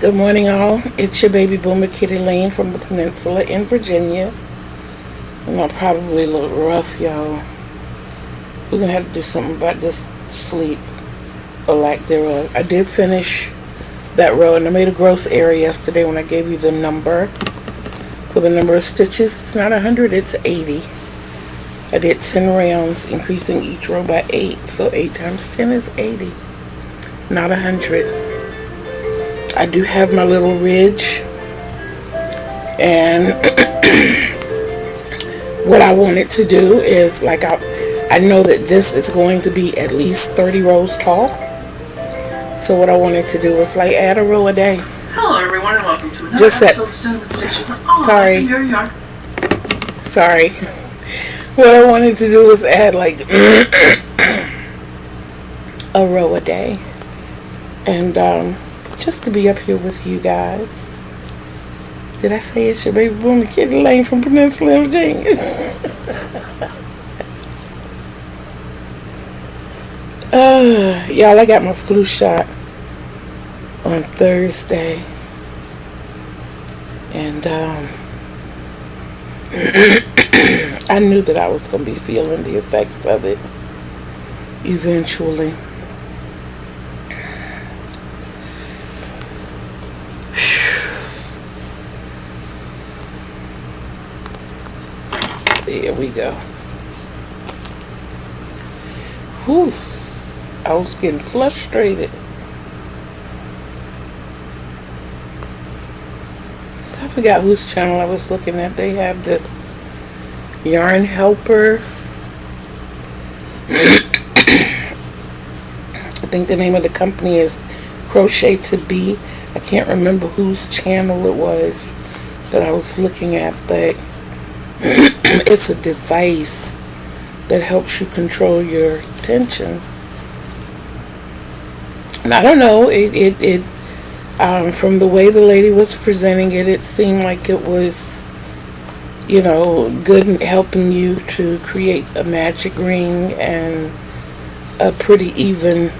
Good morning, all. It's your baby boomer, Kitty Lane, from the Peninsula in Virginia. I'm probably a little rough, y'all. We're going to have to do something about this sleep, or lack thereof. I did finish that row, and I made a gross error yesterday when I gave you the number. For the number of stitches, it's not 100, it's 80. I did 10 rounds, increasing each row by 8. So 8 times 10 is 80, not 100. I do have my little ridge, and what I wanted to do is, like, I know that this is going to be at least 30 rows tall. So what I wanted to do was, like, add a row a day. Hello everyone, and welcome to another episode of Cinnamon Stitches. Sorry. Your yard. Sorry. What I wanted to do was add, like, a row a day. And, just to be up here with you guys. Did I say it's your baby boomer, Kitty Lane, from Peninsula, Virginia? Y'all, I got my flu shot on Thursday. And, I knew that I was going to be feeling the effects of it eventually. There we go. Whew. I was getting frustrated. So I forgot whose channel I was looking at. They have this yarn helper. I think the name of the company is Crochet to Be. I can't remember whose channel it was that I was looking at, but it's a device that helps you control your tension. And I don't know, from the way the lady was presenting it, it seemed like it was, you know, good in helping you to create a magic ring and a pretty even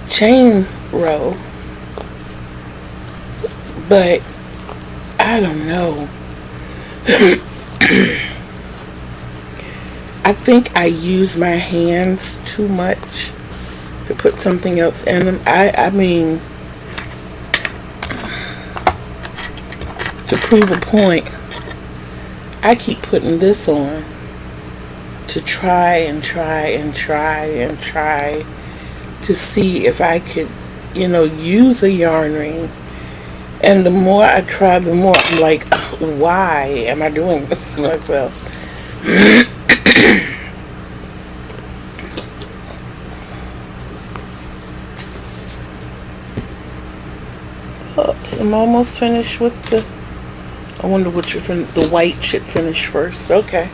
chain row. But I don't know. I think I use my hands too much to put something else in them. I mean, to prove a point, I keep putting this on to try and try and try and try to see if I could, you know, use a yarn ring. And the more I try, the more I'm like, why am I doing this to myself? Oops, I'm almost finished with the, I wonder which the white should finish first. Okay.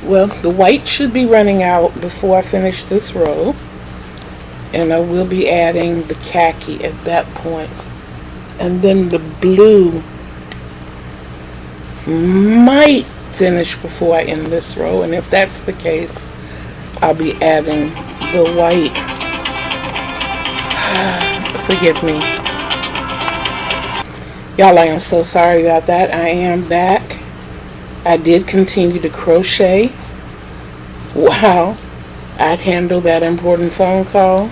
Well, the white should be running out before I finish this row. And I will be adding the khaki at that point. And then the blue might finish before I end this row. And if that's the case, I'll be adding the white. Forgive me. Y'all, I am so sorry about that. I am back. I did continue to crochet. Wow. I'd handle that important phone call.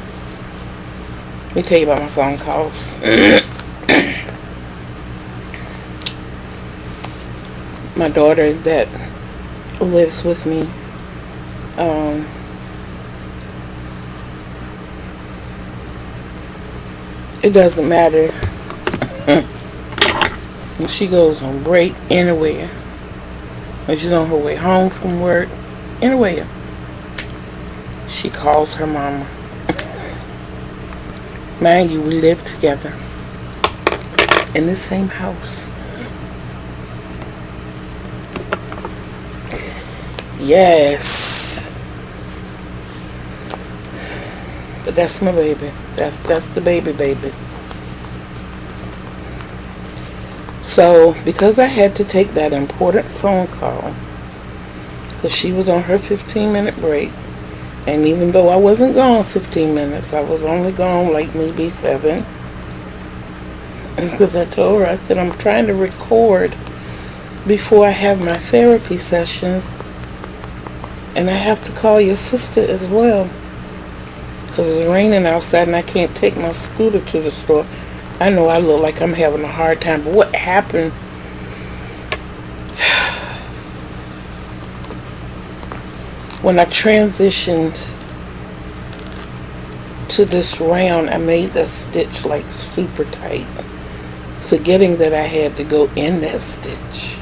Let me tell you about my phone calls. My daughter that lives with me, it doesn't matter. When she goes on break anywhere, when she's on her way home from work, anywhere, she calls her mama. Mind you, we live together in the same house. Yes. But that's my baby. That's the baby. So, because I had to take that important phone call, because she was on her 15-minute break, And even though I wasn't gone 15 minutes, I was only gone like maybe 7. Because I told her, I said, I'm trying to record before I have my therapy session. And I have to call your sister as well. Because it's raining outside and I can't take my scooter to the store. I know I look like I'm having a hard time. But what happened? When I transitioned to this round, I made that stitch like super tight, forgetting that I had to go in that stitch.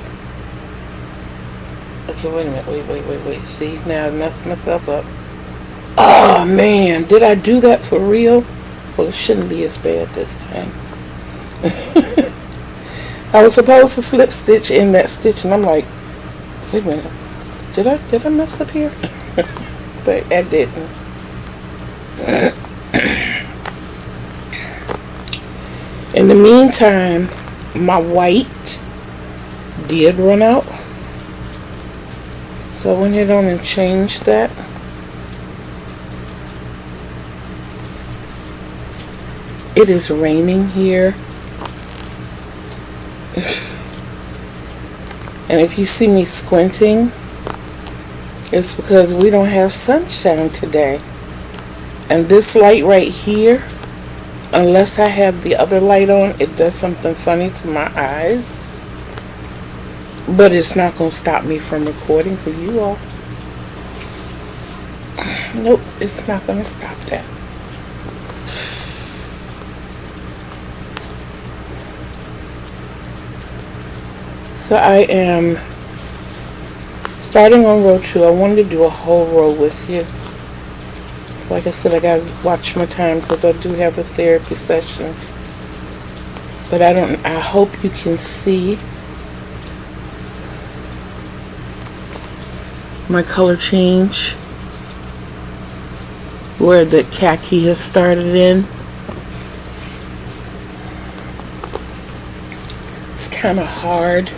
Okay, wait a minute, wait. See, now I messed myself up. Oh man, did I do that for real? Well, it shouldn't be as bad this time. I was supposed to slip stitch in that stitch, and I'm like, wait a minute. Did I mess up here? But I didn't. In the meantime, my white did run out. So I went ahead on and changed that. It is raining here. And if you see me squinting, it's because we don't have sunshine today. And this light right here, unless I have the other light on, it does something funny to my eyes. But it's not going to stop me from recording for you all. Nope, it's not going to stop that. So I am starting on row 2. I wanted to do a whole row with you. Like I said, I gotta watch my time because I do have a therapy session. But I hope you can see my color change where the khaki has started in. It's kind of hard.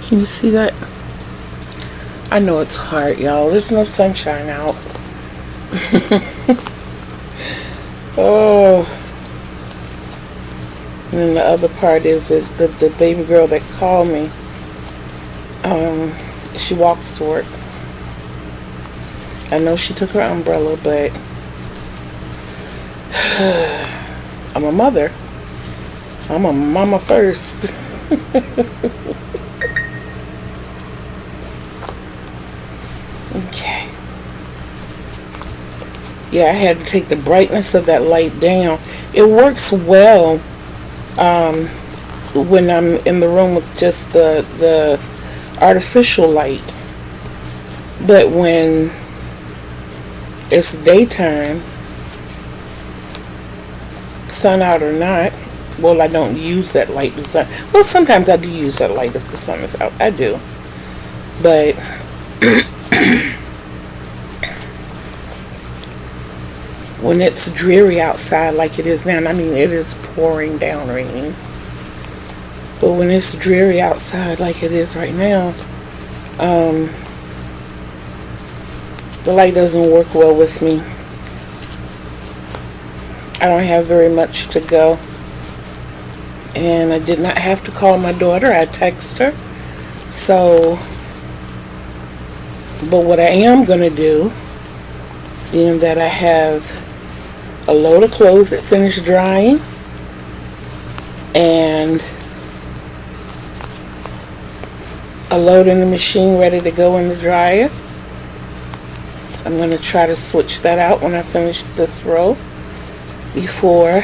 Can you see that? I know it's hard, y'all. There's no sunshine out. Oh. And then the other part is that the baby girl that called me, she walks to work. I know she took her umbrella, but I'm a mother. I'm a mama first. Okay. Yeah, I had to take the brightness of that light down. It works well when I'm in the room with just the artificial light. But when it's daytime, sun out or not, well, I don't use that light. Well, sometimes I do use that light if the sun is out. I do. But when it's dreary outside like it is now, and I mean it is pouring down rain, but when it's dreary outside like it is right now, the light doesn't work well with me. I don't have very much to go, and I did not have to call my daughter. I texted her. So, but what I am going to do, being that I have a load of clothes that finished drying and a load in the machine ready to go in the dryer, I'm going to try to switch that out when I finish this row before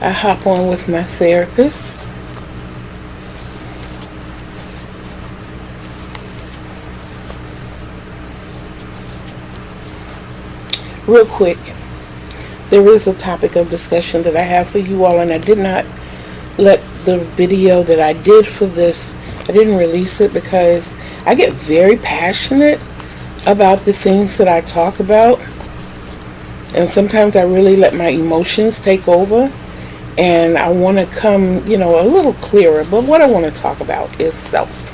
I hop on with my therapist. Real quick, there is a topic of discussion that I have for you all, and I did not let the video that I did for this, I didn't release it because I get very passionate about the things that I talk about, and sometimes I really let my emotions take over, and I want to come, a little clearer. But what I want to talk about is self.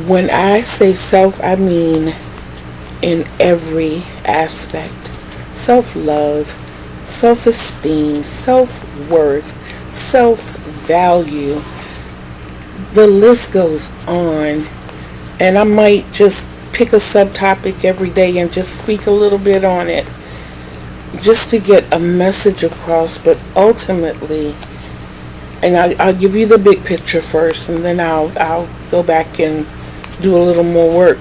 When I say self, I mean in every aspect. Self-love, self-esteem, self-worth, self-value. The list goes on. And I might just pick a subtopic every day and just speak a little bit on it, just to get a message across. But ultimately, and I'll give you the big picture first, and then I'll go back and do a little more work.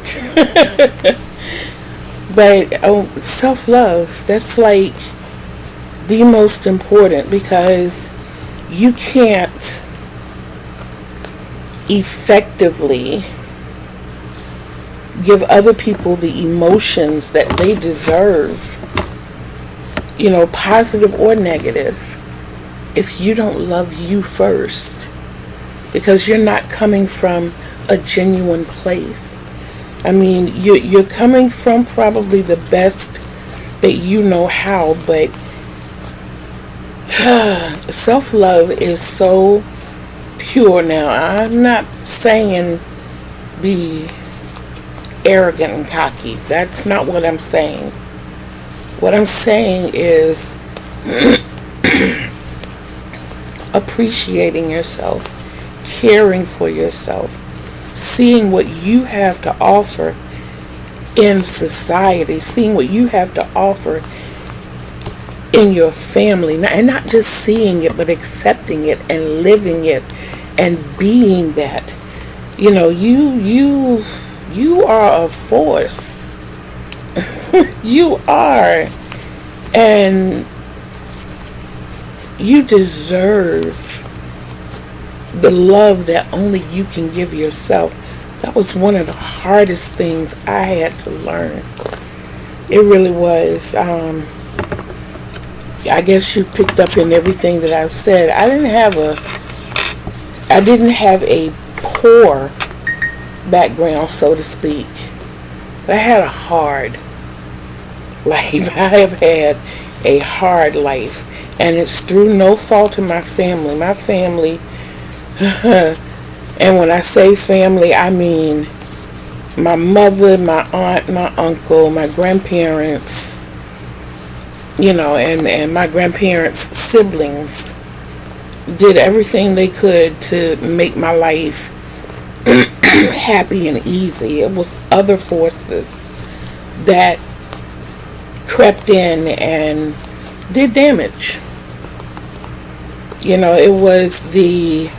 But self-love, that's like the most important, because you can't effectively give other people the emotions that they deserve, positive or negative, if you don't love you first, because you're not coming from a genuine place. I mean, you're coming from probably the best that you know how, but self-love is so pure. Now, I'm not saying be arrogant and cocky. That's not what I'm saying. What I'm saying is appreciating yourself, caring for yourself, seeing what you have to offer in society, seeing what you have to offer in your family, and not just seeing it, but accepting it and living it and being that. You are a force. You are. And you deserve the love that only you can give yourself. That was one of the hardest things I had to learn. It really was. I guess you picked up in everything that I've said. I didn't have a poor background, so to speak. But I had a hard life. I have had a hard life. And it's through no fault of my family. My family, and when I say family, I mean my mother, my aunt, my uncle, my grandparents, and my grandparents' siblings did everything they could to make my life happy and easy. It was other forces that crept in and did damage. It was the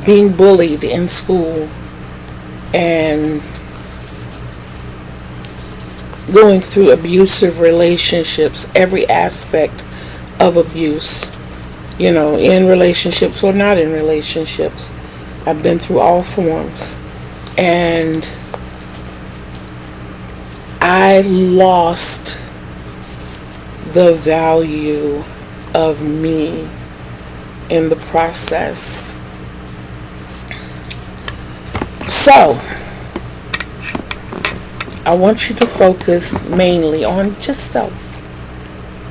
being bullied in school and going through abusive relationships, every aspect of abuse, in relationships or not in relationships. I've been through all forms, and I lost the value of me in the process. So, I want you to focus mainly on just self.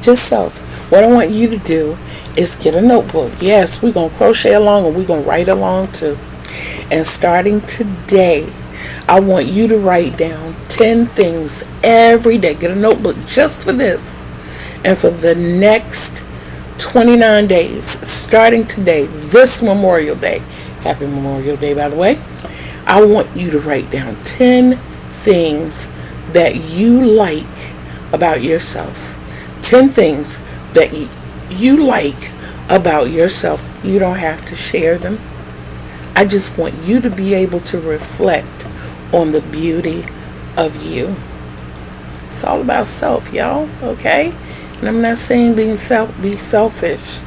Just self. What I want you to do is get a notebook. Yes, we're going to crochet along and we're going to write along too. And starting today, I want you to write down 10 things every day. Get a notebook just for this. And for the next 29 days, starting today, this Memorial Day, happy Memorial Day, by the way, I want you to write down 10 things that you like about yourself. 10 things that you like about yourself. You don't have to share them. I just want you to be able to reflect on the beauty of you. It's all about self, y'all, okay? And I'm not saying be selfish.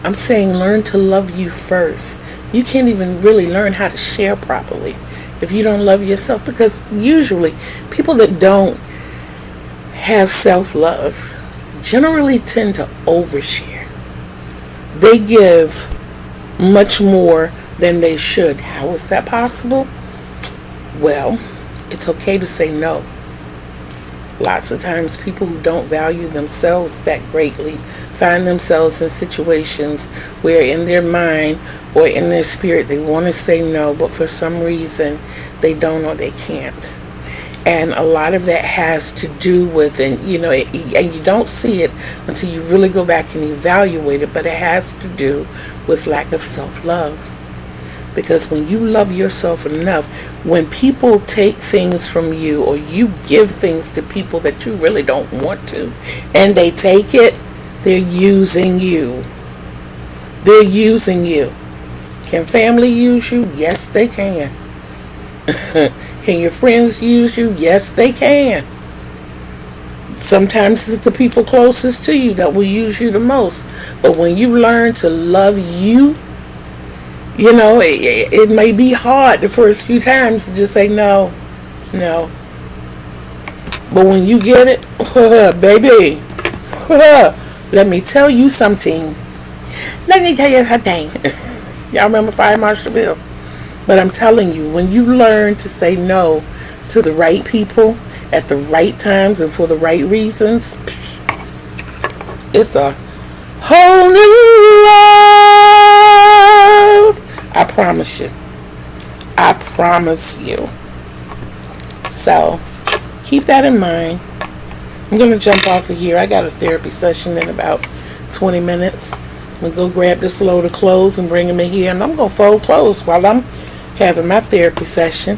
I'm saying learn to love you first. You can't even really learn how to share properly if you don't love yourself, because usually people that don't have self-love generally tend to overshare. They give much more than they should. How is that possible? Well, it's okay to say no. Lots of times people who don't value themselves that greatly find themselves in situations where in their mind or in their spirit they want to say no, but for some reason they don't or they can't. And a lot of that has to do with, and you don't see it until you really go back and evaluate it, but it has to do with lack of self-love. Because when you love yourself enough, when people take things from you, or you give things to people that you really don't want to, and they take it, they're using you. They're using you. Can family use you? Yes, they can. Can your friends use you? Yes, they can. Sometimes it's the people closest to you that will use you the most. But when you learn to love you, it may be hard the first few times to just say no. But when you get it, baby, let me tell you something. Y'all remember Fire Marshal Bill? But I'm telling you, when you learn to say no to the right people at the right times and for the right reasons, it's a whole new world. I promise you. I promise you. So, keep that in mind. I'm going to jump off of here. I got a therapy session in about 20 minutes. I'm going to go grab this load of clothes and bring them in here. And I'm going to fold clothes while I'm having my therapy session.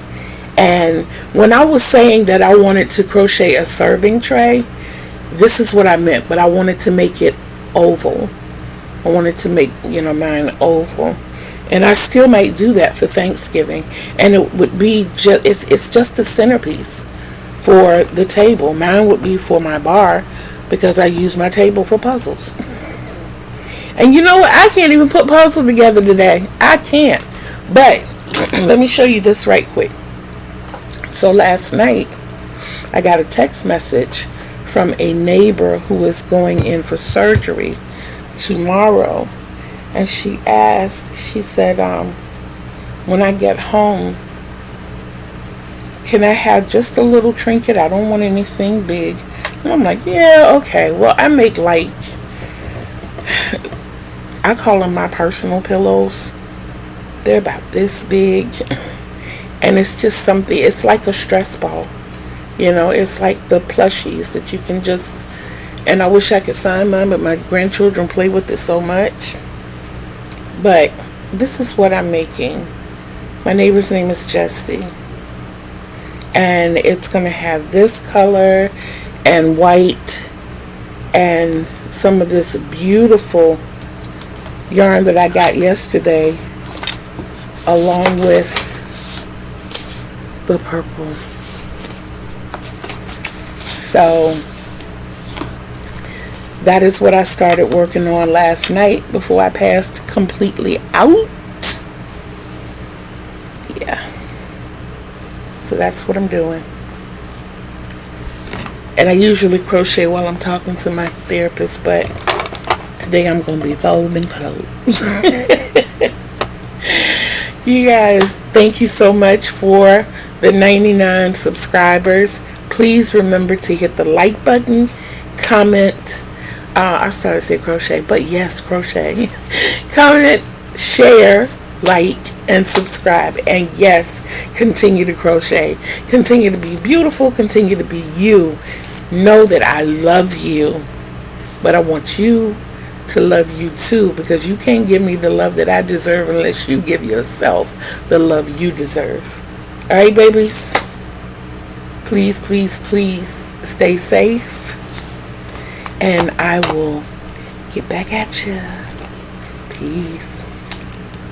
And when I was saying that I wanted to crochet a serving tray, this is what I meant. But I wanted to make it oval. I wanted to make, mine oval. And I still might do that for Thanksgiving. And it would be just, it's just a centerpiece for the table. Mine would be for my bar because I use my table for puzzles. And you know what? I can't even put puzzles together today. I can't. But let me show you this right quick. So last night, I got a text message from a neighbor who is going in for surgery tomorrow. And she said, when I get home, can I have just a little trinket? I don't want anything big. And I'm like, yeah, okay. Well, I make I call them my personal pillows. They're about this big. And it's just something, it's like a stress ball. It's like the plushies that you can just, and I wish I could find mine, but my grandchildren play with it so much. But this is what I'm making. My neighbor's name is Jessie. And it's going to have this color and white and some of this beautiful yarn that I got yesterday along with the purple. So that is what I started working on last night before I passed completely out. Yeah. So that's what I'm doing. And I usually crochet while I'm talking to my therapist, but today I'm going to be folding clothes. You guys, thank you so much for the 99 subscribers. Please remember to hit the like button, comment. I started to say crochet, but yes, crochet. Comment, share, like, and subscribe. And yes, continue to crochet. Continue to be beautiful. Continue to be you. Know that I love you. But I want you to love you too, because you can't give me the love that I deserve unless you give yourself the love you deserve. All right, babies? Please, please, please stay safe. And I will get back at you. Peace.